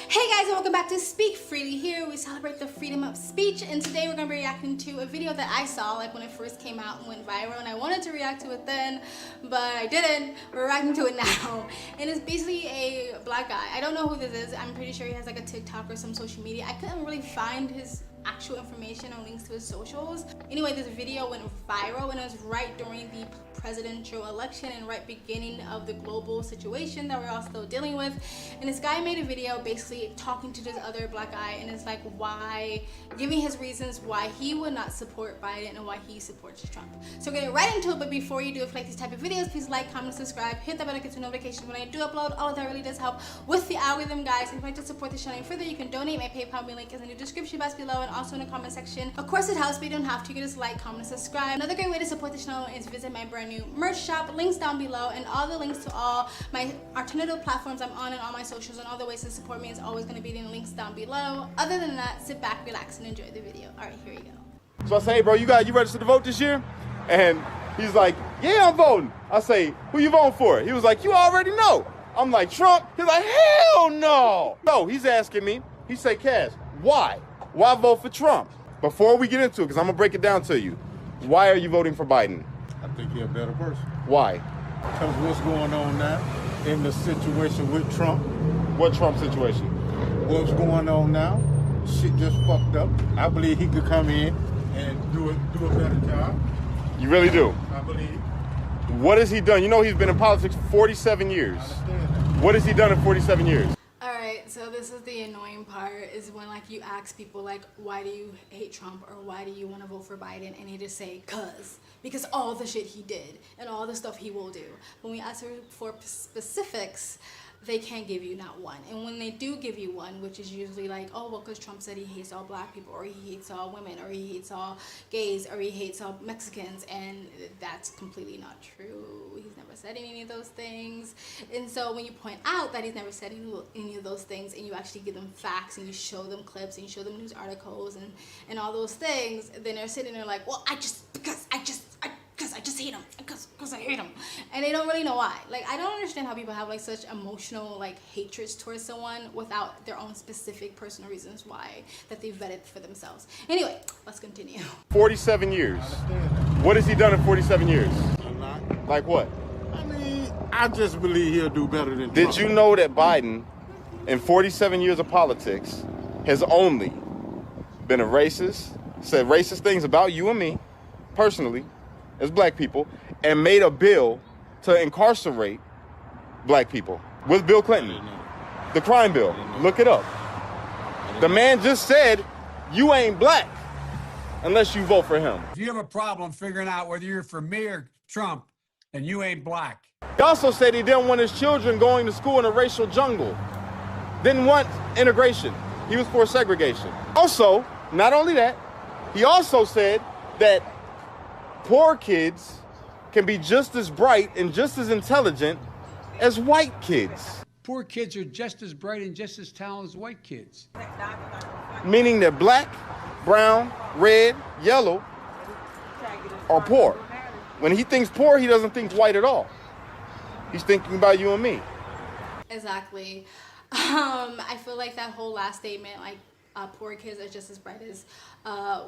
Hey guys, and welcome back to Speak Freely. Here we celebrate the freedom of speech, and today we're going to be reacting to a video that I saw like when it first came out and went viral, and I wanted to react to it then, but I didn't. We're reacting to it now, and it's basically a black guy. I don't know who this is. I'm pretty sure he has like a TikTok or some social media. I couldn't really find his actual information or links to his socials. Anyway, this video went viral and it was right during the presidential election and right beginning of the global situation that we're all still dealing with. And this guy made a video basically talking to this other black guy, and it's like giving his reasons why he would not support Biden and why he supports Trump. So we're getting right into it, but before you do, if you like these type of videos, please like, comment, subscribe, hit that bell to get notifications when I do upload. All of that really does help with the algorithm, guys. And if you'd like to support the channel further, you can donate. My PayPal link is in the description box below and also in the comment section. Of course it helps, but you don't have to. You can just like, comment, and subscribe. Another great way to support the channel is visit my brand new merch shop. Links down below, and all the links to all my alternative platforms I'm on and all my socials and all the ways to support me is always going to be in the links down below. Other than that, sit back, relax, and enjoy the video. All right, here we go. So I say, hey bro, you registered to vote this year? And he's like, yeah, I'm voting. I say, who you voting for? He was like, you already know. I'm like, Trump? He's like, hell no. No, he's asking me, he say, Cass, why? Why vote for Trump? Before we get into it, because I'm going to break it down to you, why are you voting for Biden? I think he's a better person. Why? Because what's going on now in the situation with Trump? What Trump situation? What's going on now? Shit just fucked up. I believe he could come in and do a better job. You really do? I believe. What has he done? You know he's been in politics for 47 years. I understand that. What has he done in 47 years? Alright, so this is the annoying part, is when like you ask people like, why do you hate Trump or why do you want to vote for Biden, and they just say because all the shit he did and all the stuff he will do. When we ask for specifics, they can't give you not one. And when they do give you one, which is usually like, oh, well, because Trump said he hates all black people, or he hates all women, or he hates all gays, or he hates all Mexicans, and that's completely not true. He's never said any of those things. And so when you point out that he's never said any of those things, and you actually give them facts, and you show them clips, and you show them news articles, and all those things, then they're sitting there like, well, because I just hate him, because I hate him, and they don't really know why. Like, I don't understand how people have like such emotional like hatreds towards someone without their own specific personal reasons why that they vetted for themselves. Anyway, let's continue. 47 years. I understand that. What has he done in 47 years? A lot. Like what? I mean, I just believe he'll do better than Trump. Did you know that Biden, in 47 years of politics, has only been a racist, said racist things about you and me, personally, as black people, and made a bill to incarcerate black people with Bill Clinton? The crime bill. Look it up. The man just said, you ain't black unless you vote for him. If you have a problem figuring out whether you're for me or Trump, and you ain't black. He also said he didn't want his children going to school in a racial jungle. Didn't want integration. He was for segregation. Also, not only that, he also said that poor kids can be just as bright and just as intelligent as white kids. Poor kids are just as bright and just as talented as white kids. Meaning that black, brown, red, yellow are poor. When he thinks poor, he doesn't think white at all. He's thinking about you and me. Exactly. I feel like that whole last statement, like poor kids are just as bright as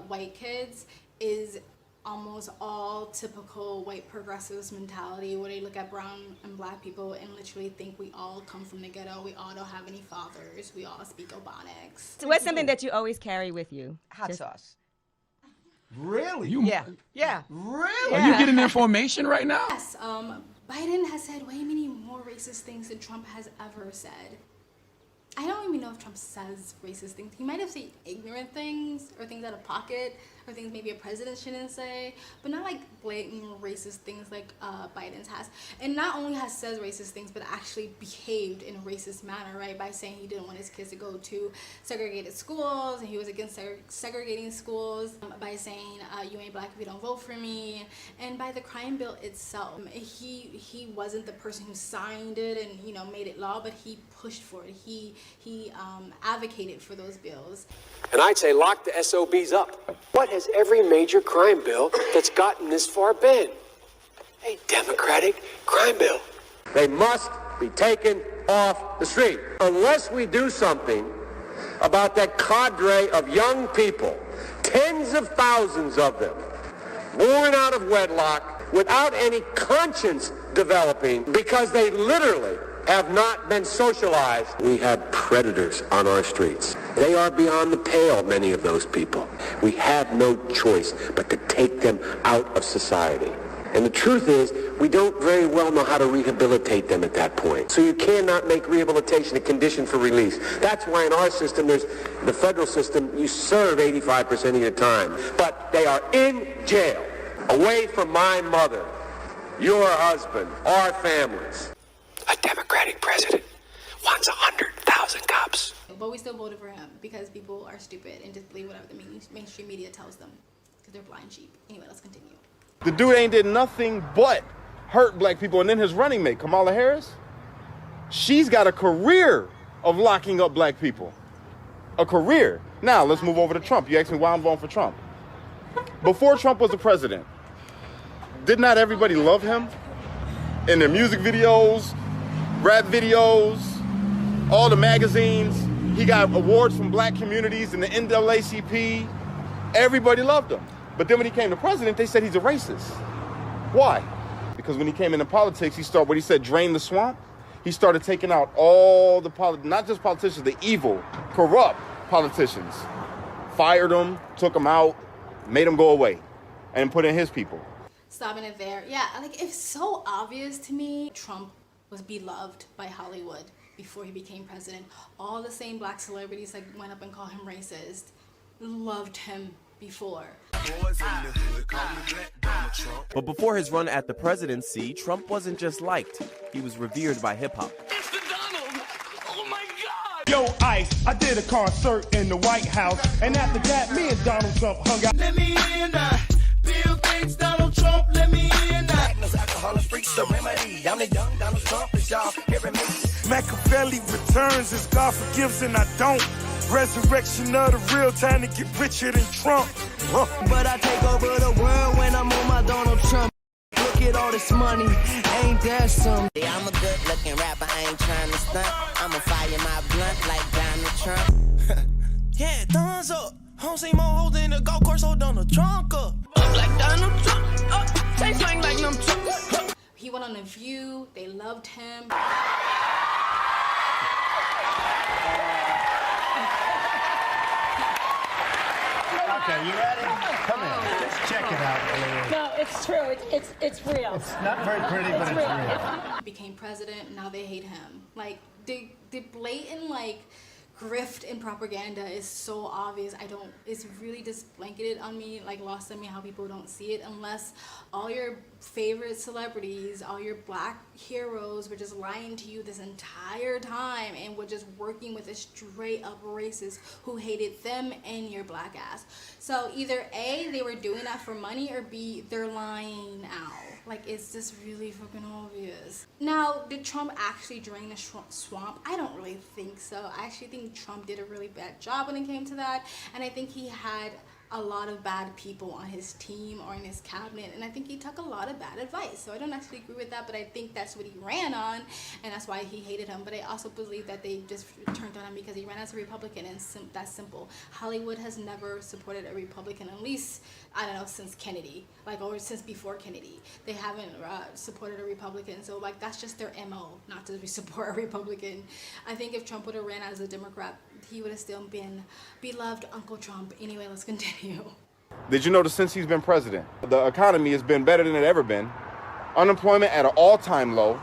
white kids, is almost all typical white progressives mentality, where they look at brown and black people and literally think we all come from the ghetto, we all don't have any fathers, we all speak Ebonics. So what's something that you always carry with you? Hot sauce. Really? Yeah. Really? Are you getting information right now? Yes, Biden has said way many more racist things than Trump has ever said. I don't even know if Trump says racist things. He might have said ignorant things or things out of pocket or things maybe a president shouldn't say, but not like blatant racist things like Biden's has. And not only has says racist things, but actually behaved in a racist manner, right? By saying he didn't want his kids to go to segregated schools, and he was against segregating schools, by saying you ain't black if you don't vote for me, and by the crime bill itself. He wasn't the person who signed it and made it law, but he pushed for it. He advocated for those bills. And I'd say lock the SOBs up. What has every major crime bill that's gotten this far been? A Democratic crime bill. They must be taken off the street. Unless we do something about that cadre of young people, tens of thousands of them, born out of wedlock, without any conscience developing, because they literally have not been socialized. We have predators on our streets. They are beyond the pale, many of those people. We have no choice but to take them out of society. And the truth is, we don't very well know how to rehabilitate them at that point. So you cannot make rehabilitation a condition for release. That's why in our system, there's the federal system, you serve 85% of your time. But they are in jail, away from my mother, your husband, our families. A Democratic president wants 100,000 cops. But we still voted for him because people are stupid and just believe whatever the mainstream media tells them because they're blind sheep. Anyway, let's continue. The dude ain't did nothing but hurt black people. And then his running mate, Kamala Harris, she's got a career of locking up black people. A career. Now, let's move over to Trump. You asked me why I'm voting for Trump. Before Trump was the president, did not everybody love him? In their music videos, rap videos, all the magazines. He got awards from black communities in the NAACP. Everybody loved him. But then when he came to president, they said he's a racist. Why? Because when he came into politics, he started what he said, drain the swamp. He started taking out all the not just politicians, the evil, corrupt politicians. Fired them, took them out, made them go away, and put in his people. Stopping it there. Yeah, like it's so obvious to me. Trump was beloved by Hollywood before he became president. All the same black celebrities that went up and called him racist loved him before. But before his run at the presidency, Trump wasn't just liked. He was revered by hip-hop. It's the Donald! Oh my God! Yo, Ice, I did a concert in the White House, and after that, me and Donald Trump hung out. Let me in now. Bill Gates, Donald Trump, let me in now. Magnus, alcohol, freaks, the remedy. I'm the young Donald Trump, it's y'all hearing me. Machiavelli returns as God forgives and I don't. Resurrection of the real, time to get richer than Trump. But I take over the world when I'm on my Donald Trump. Look at all this money, ain't that some? Yeah, I'm a good looking rapper, I ain't trying to stunt. I'ma fire my blunt like Donald Trump. Yeah, thumbs up. Home see more hoes in the golf course, hold on the trunk up. Up like Donald Trump, up, they swing like them Trump. He went on The View, they loved him. Okay, you ready? Come in. Let's check it out, please. No, it's true. It's real. It's not very pretty, but it's real. He became president, now they hate him. Like, the blatant, like, grift and propaganda is so obvious. It's really just blanketed on me, like lost on me how people don't see it, unless all your favorite celebrities, all your black heroes were just lying to you this entire time and were just working with a straight up racist who hated them and your black ass. So either A, they were doing that for money, or B, they're lying now. Like, it's just really fucking obvious. Now, did Trump actually drain the swamp? I don't really think so. I actually think Trump did a really bad job when it came to that. And I think he had a lot of bad people on his team or in his cabinet, and I think he took a lot of bad advice. So I don't actually agree with that, but I think that's what he ran on, and that's why he hated him. But I also believe that they just turned on him because he ran as a Republican, and that's simple. Hollywood has never supported a Republican, at least, I don't know, since Kennedy, like, or since before Kennedy. They haven't supported a Republican, so like that's just their MO, not to support a Republican. I think if Trump would have ran as a Democrat, he would have still been beloved Uncle Trump. Anyway, let's continue. Did you notice since he's been president, the economy has been better than it ever been? Unemployment at an all-time low,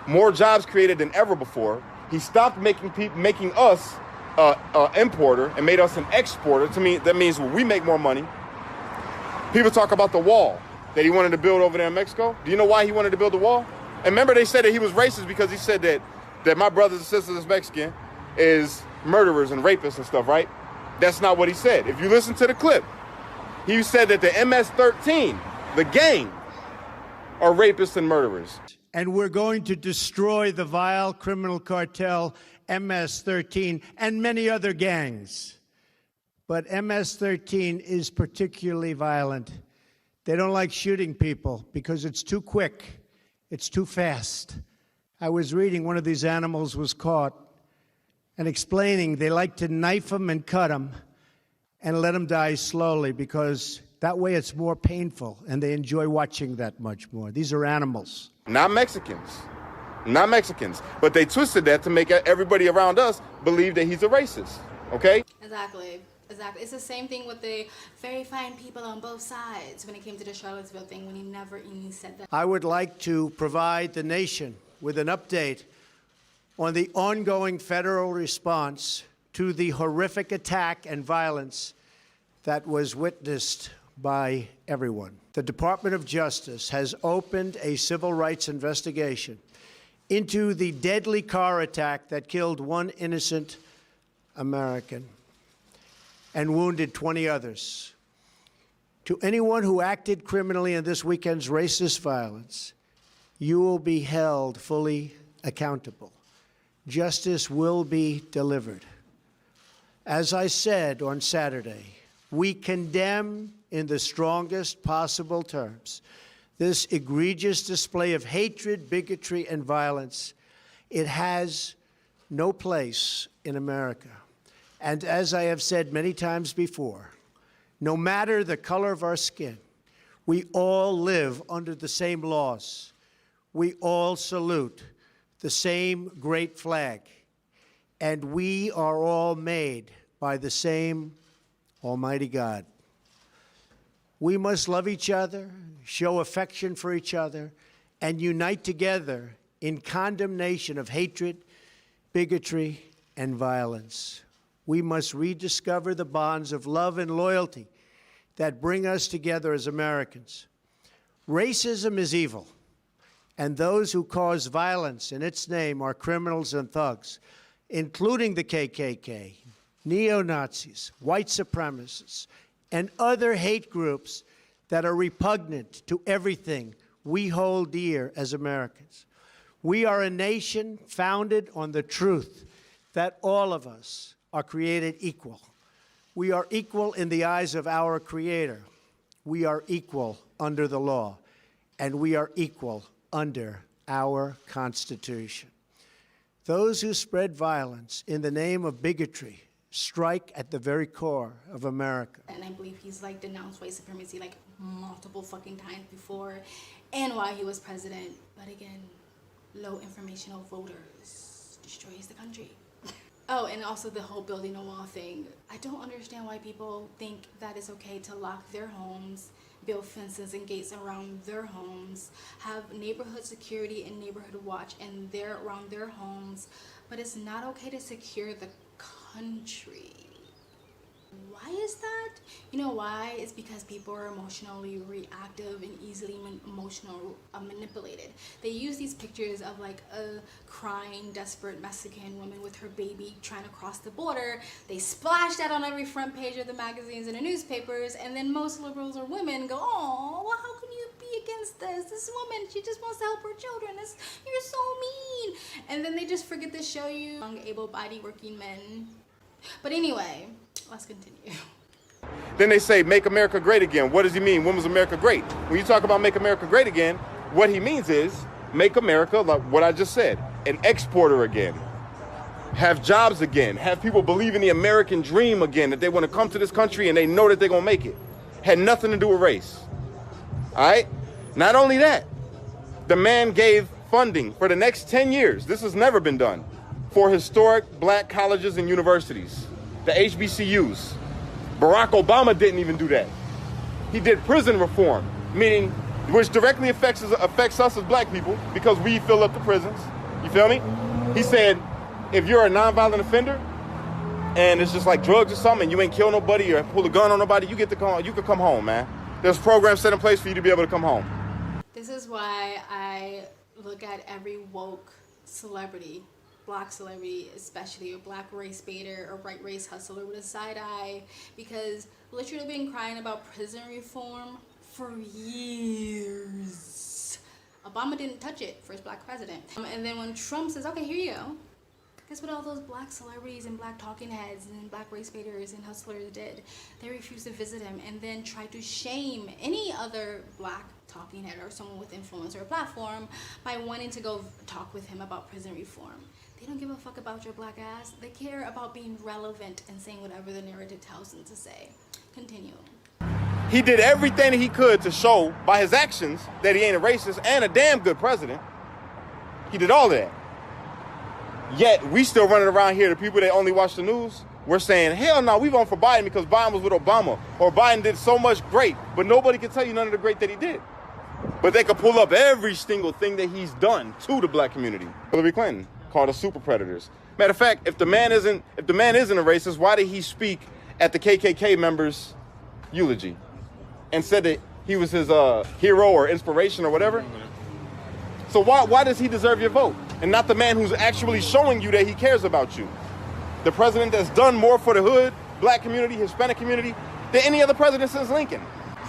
more jobs created than ever before. He stopped making us an importer and made us an exporter. To me, that means we make more money. People talk about the wall that he wanted to build over there in Mexico. Do you know why he wanted to build the wall? And remember, they said that he was racist because he said that my brothers and sisters that's Mexican is murderers and rapists and stuff, right? That's not what he said. If you listen to the clip, he said that the MS-13, the gang, are rapists and murderers. And we're going to destroy the vile criminal cartel MS-13 and many other gangs. But MS-13 is particularly violent. They don't like shooting people because it's too quick. It's too fast. I was reading one of these animals was caught and explaining they like to knife them and cut them and let them die slowly because that way it's more painful and they enjoy watching that much more. These are animals. Not Mexicans. Not Mexicans. But they twisted that to make everybody around us believe that he's a racist. Okay? Exactly. Exactly. It's the same thing with the very fine people on both sides when it came to the Charlottesville thing, when he never even said that. I would like to provide the nation with an update on the ongoing federal response to the horrific attack and violence that was witnessed by everyone. The Department of Justice has opened a civil rights investigation into the deadly car attack that killed one innocent American and wounded 20 others. To anyone who acted criminally in this weekend's racist violence, you will be held fully accountable. Justice will be delivered. As I said on Saturday, we condemn in the strongest possible terms this egregious display of hatred, bigotry, and violence. It has no place in America. And as I have said many times before, no matter the color of our skin, we all live under the same laws. We all salute the same great flag. And we are all made by the same Almighty God. We must love each other, show affection for each other, and unite together in condemnation of hatred, bigotry, and violence. We must rediscover the bonds of love and loyalty that bring us together as Americans. Racism is evil, and those who cause violence in its name are criminals and thugs, including the KKK, neo-Nazis, white supremacists, and other hate groups that are repugnant to everything we hold dear as Americans. We are a nation founded on the truth that all of us are created equal. We are equal in the eyes of our Creator. We are equal under the law, and we are equal under our Constitution. Those who spread violence in the name of bigotry strike at the very core of America. And I believe he's like denounced white supremacy like multiple fucking times before and while he was president. But again, low informational voters destroys the country. Oh, and also the whole building a wall thing. I don't understand why people think that it's okay to lock their homes, build fences and gates around their homes, have neighborhood security and neighborhood watch and they're around their homes, but it's not okay to secure the country. Why is that? You know why? It's because people are emotionally reactive and easily manipulated. They use these pictures of like a crying, desperate Mexican woman with her baby trying to cross the border. They splash that on every front page of the magazines and the newspapers, and then most liberals or women go, oh, well, how can you be against this? This woman, she just wants to help her children. You're so mean. And then they just forget to show you young, able-bodied working men. But anyway, let's continue. Then they say, make America great again. What does he mean? When was America great? When you talk about make America great again, what he means is make America, like what I just said, an exporter again. Have jobs again. Have people believe in the American dream again, that they want to come to this country and they know that they're going to make it. Had nothing to do with race. All right? Not only that, the man gave funding for the next 10 years. This has never been done. For historic black colleges and universities, the HBCUs. Barack Obama didn't even do that. He did prison reform, meaning which directly affects us as black people because we fill up the prisons. You feel me? He said, if you're a nonviolent offender and it's just like drugs or something, and you ain't kill nobody or pull a gun on nobody, you could come home, man. There's programs set in place for you to be able to come home. This is why I look at every woke celebrity, black celebrity especially, or black race baiter or white race hustler with a side eye, because literally been crying about prison reform for years. Obama didn't touch it, first black president. And then when Trump says, okay, here you go, Guess what all those black celebrities and black talking heads and black race baiters and hustlers did? They refused to visit him and then tried to shame any other black talking head or someone with influence or a platform by wanting to go talk with him about prison reform. They don't give a fuck about your black ass. They care about being relevant and saying whatever the narrative tells them to say. Continue. He did everything he could to show by his actions that he ain't a racist and a damn good president. He did all of that. Yet, we still running around here, the people that only watch the news, we're saying, hell no, we vote for Biden because Biden was with Obama, or Biden did so much great, but nobody can tell you none of the great that he did. But they could pull up every single thing that he's done to the black community. Hillary Clinton called us super predators. Matter of fact, if the man isn't a racist, why did he speak at the KKK members' eulogy and said that he was his hero or inspiration or whatever? So why does he deserve your vote? And not the man who's actually showing you that he cares about you. The president that's done more for the hood, black community, Hispanic community, than any other president since Lincoln.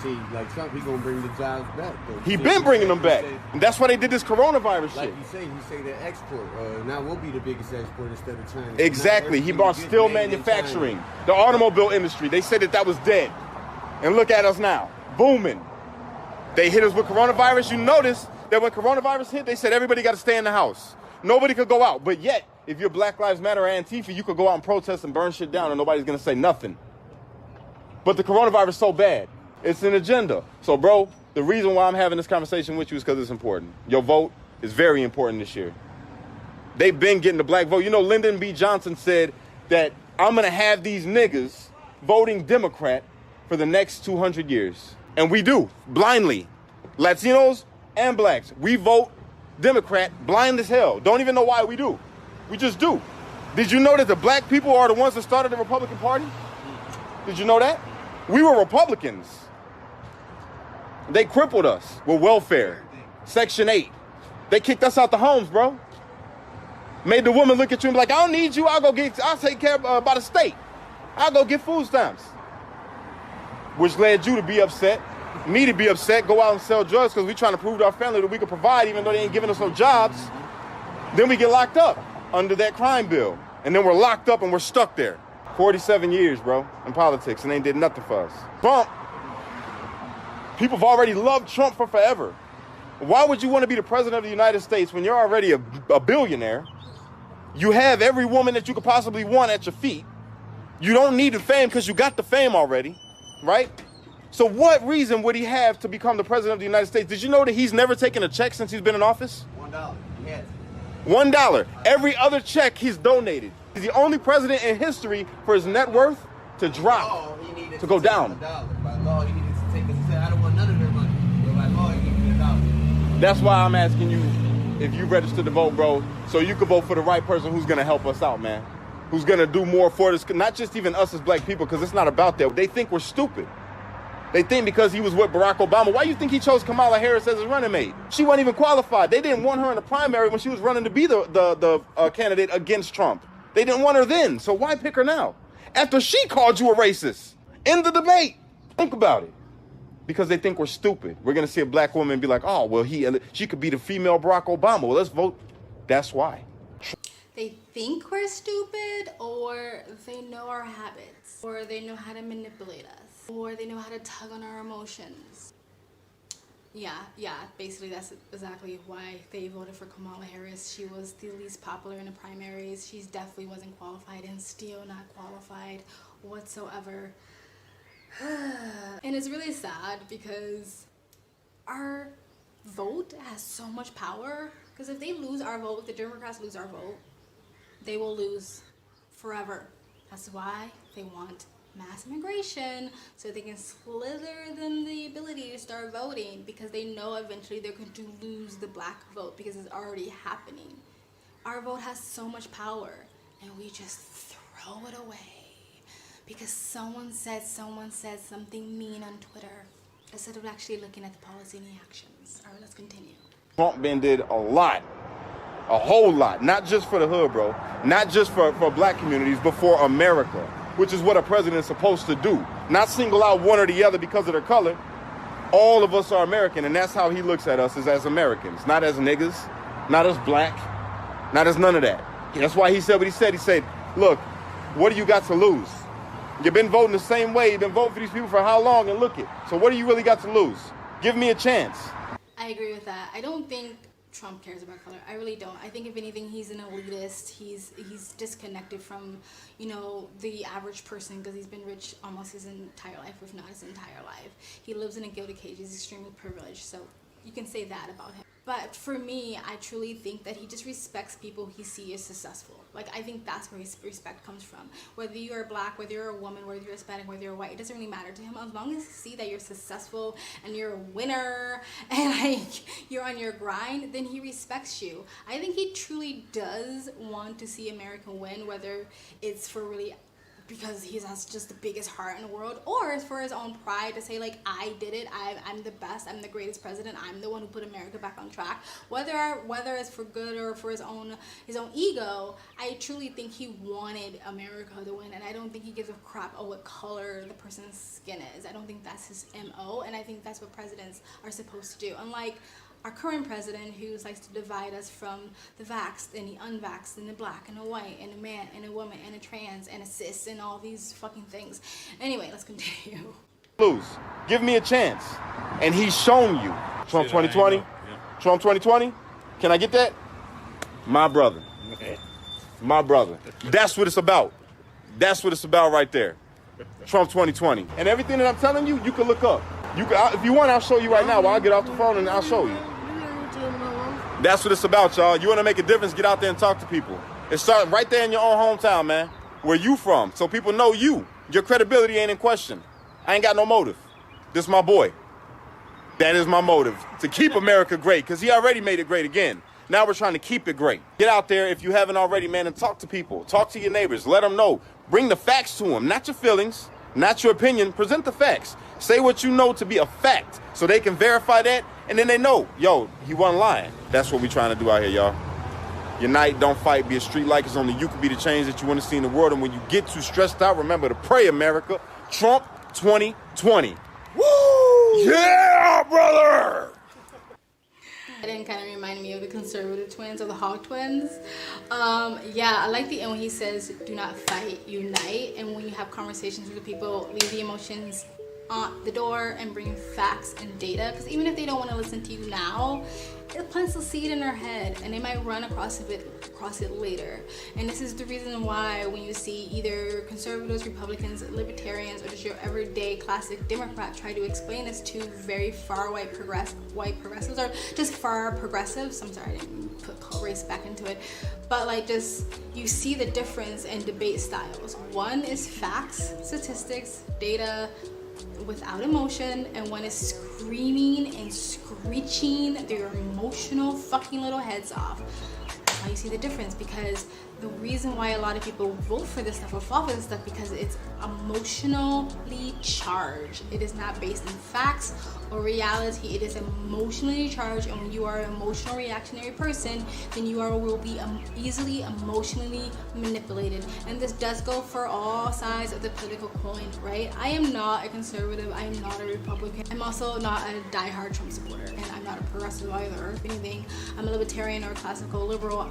See, like Trump, he gonna bring the jobs back, though. He been bringing them back. And that's why they did this coronavirus shit. Like you say they're export. Now we'll be the biggest export instead of China. Exactly. He brought steel manufacturing, the automobile industry. They said that was dead. And look at us now, booming. They hit us with coronavirus. You notice that when coronavirus hit, they said everybody got to stay in the house. Nobody could go out. But yet, if you're Black Lives Matter or Antifa, you could go out and protest and burn shit down and nobody's going to say nothing. But the coronavirus is so bad. It's an agenda. So, bro, the reason why I'm having this conversation with you is because it's important. Your vote is very important this year. They've been getting the black vote. You know, Lyndon B. Johnson said that I'm going to have these niggas voting Democrat for the next 200 years. And we do, blindly. Latinos and blacks. We vote Democrat blind as hell. Don't even know why we do. We just do. Did you know that the black people are the ones that started the Republican Party? Did you know that? We were Republicans. They crippled us with welfare, Section 8. They kicked us out the homes, bro. Made the woman look at you and be like, I don't need you. I'll take care by the state. I'll go get food stamps. Which led you to be upset, me to be upset, go out and sell drugs because we're trying to prove to our family that we can provide even though they ain't giving us no jobs. Then we get locked up under that crime bill. And then we're locked up and we're stuck there. 47 years, bro, in politics, and they did nothing for us. Trump, people have already loved Trump for forever. Why would you want to be the president of the United States when you're already a billionaire? You have every woman that you could possibly want at your feet. You don't need the fame because you got the fame already, right? So what reason would he have to become the president of the United States? Did you know that he's never taken a check since he's been in office? $1. Yes. $1. Every other check he's donated. He's the only president in history for his net worth to drop, to go down. By law, he needed to take it. I don't want none of their money. But by law, he needed $1. That's why I'm asking you if you registered to vote, bro, so you can vote for the right person who's going to help us out, man. Who's going to do more for this, not just even us as black people, because it's not about that. They think we're stupid. They think because he was with Barack Obama. Why do you think he chose Kamala Harris as his running mate? She wasn't even qualified. They didn't want her in the primary when she was running to be the candidate against Trump. They didn't want her then, so why pick her now? After she called you a racist in the debate. Think about it. Because they think we're stupid. We're going to see a black woman and be like, oh, well, she could be the female Barack Obama. Well, let's vote. That's why. They think we're stupid, or they know our habits, or they know how to manipulate us, or they know how to tug on our emotions. Yeah, basically that's exactly why they voted for Kamala Harris. She was the least popular in the primaries. She definitely wasn't qualified and still not qualified whatsoever. And it's really sad because our vote has so much power. Because if they lose our vote, if the Democrats lose our vote, they will lose forever. That's why they want mass immigration, so they can slither them the ability to start voting, because they know eventually they're going to lose the black vote because it's already happening. Our vote has so much power, and we just throw it away because someone said something mean on Twitter instead of actually looking at the policy and the actions. All right, let's continue. Trump been did a lot, a whole lot, not just for the hood, bro, not just for black communities, but for America, which is what a president is supposed to do. Not single out one or the other because of their color. All of us are American, and that's how he looks at us, is as Americans, not as niggas, not as black, not as none of that. That's why he said what he said. He said, look, what do you got to lose? You've been voting the same way. You've been voting for these people for how long? And look it. So what do you really got to lose? Give me a chance. I agree with that. I don't think Trump cares about color. I really don't. I think if anything, he's an elitist. He's disconnected from, you know, the average person because he's been rich almost his entire life, if not his entire life. He lives in a gilded cage. He's extremely privileged. So you can say that about him. But for me, I truly think that he just respects people he sees as successful. Like, I think that's where his respect comes from. Whether you're black, whether you're a woman, whether you're Hispanic, whether you're white, it doesn't really matter to him. As long as he sees that you're successful and you're a winner and like you're on your grind, then he respects you. I think he truly does want to see America win, whether it's for really because he has just the biggest heart in the world, or it's for his own pride to say like, I did it, I'm the best, I'm the greatest president, I'm the one who put America back on track. Whether it's for good or for his own ego, I truly think he wanted America to win, and I don't think he gives a crap of what color the person's skin is. I don't think that's his MO, and I think that's what presidents are supposed to do. Unlike our current president, who likes to divide us from the vaxxed and the unvaxxed and the black and the white and the man and the woman and the trans and a cis and all these fucking things. Anyway, let's continue. Lose. Give me a chance. And he's shown you. Trump 2020? Yeah. Trump 2020? Can I get that? My brother. My brother. That's what it's about. That's what it's about right there. Trump 2020. And everything that I'm telling you, you can look up. You can, if you want, I'll show you right now. I'll get off the phone and I'll show you. That's what it's about, y'all. You want to make a difference, get out there and talk to people. It starts right there in your own hometown, man. Where you from, so people know you. Your credibility ain't in question. I ain't got no motive. This is my boy. That is my motive, to keep America great, because he already made it great again. Now we're trying to keep it great. Get out there if you haven't already, man, and talk to people. Talk to your neighbors. Let them know. Bring the facts to them, not your feelings, not your opinion. Present the facts. Say what you know to be a fact, so they can verify that, and then they know, yo, he wasn't lying. That's what we're trying to do out here, y'all. Unite, don't fight, be a street light, because only you can be the change that you want to see in the world. And when you get too stressed out, remember to pray, America. Trump 2020. Woo! Yeah, brother! It didn't kind of remind me of the conservative twins or the Hog twins. Yeah, I like the end when he says, do not fight, unite. And when you have conversations with the people, leave the emotions on the door and bring facts and data. Because even if they don't want to listen to you now, it plants a seed in their head and they might run across it later. And this is the reason why when you see either conservatives, Republicans, libertarians, or just your everyday classic Democrat try to explain this to very far white progressives, or just far progressives. I'm sorry, I didn't put race back into it. But like, just, you see the difference in debate styles. One is facts, statistics, data, without emotion, and one is screaming and screeching their emotional fucking little heads off. That's how you see the difference, because the reason why a lot of people vote for this stuff or fall for this stuff, because it's emotionally charged. It is not based in facts or reality. It is emotionally charged, and when you are an emotional reactionary person, then you will be easily emotionally manipulated. And this does go for all sides of the political coin, right? I am not a conservative, I am not a Republican, I'm also not a diehard Trump supporter, and I'm not a progressive either. If anything, I'm a libertarian or a classical liberal.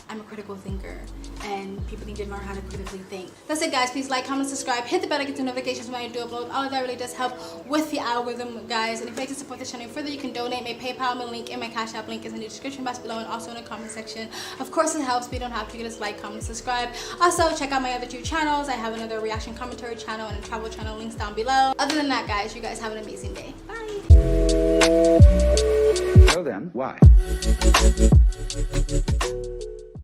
I'm a critical thinker, and people need to learn how to critically think. That's it, guys. Please like, comment, subscribe, hit the bell to get the notifications when I do upload. All of that really does help with the algorithm, guys. And if you'd like to support the channel further, you can donate. My PayPal, my link, and my Cash App link is in the description box below, and also in the comment section. Of course, it helps, but you don't have to. Just like, comment, subscribe. Also, check out my other two channels. I have another reaction commentary channel and a travel channel, links down below. Other than that, guys, you guys have an amazing day. Bye. So then, why?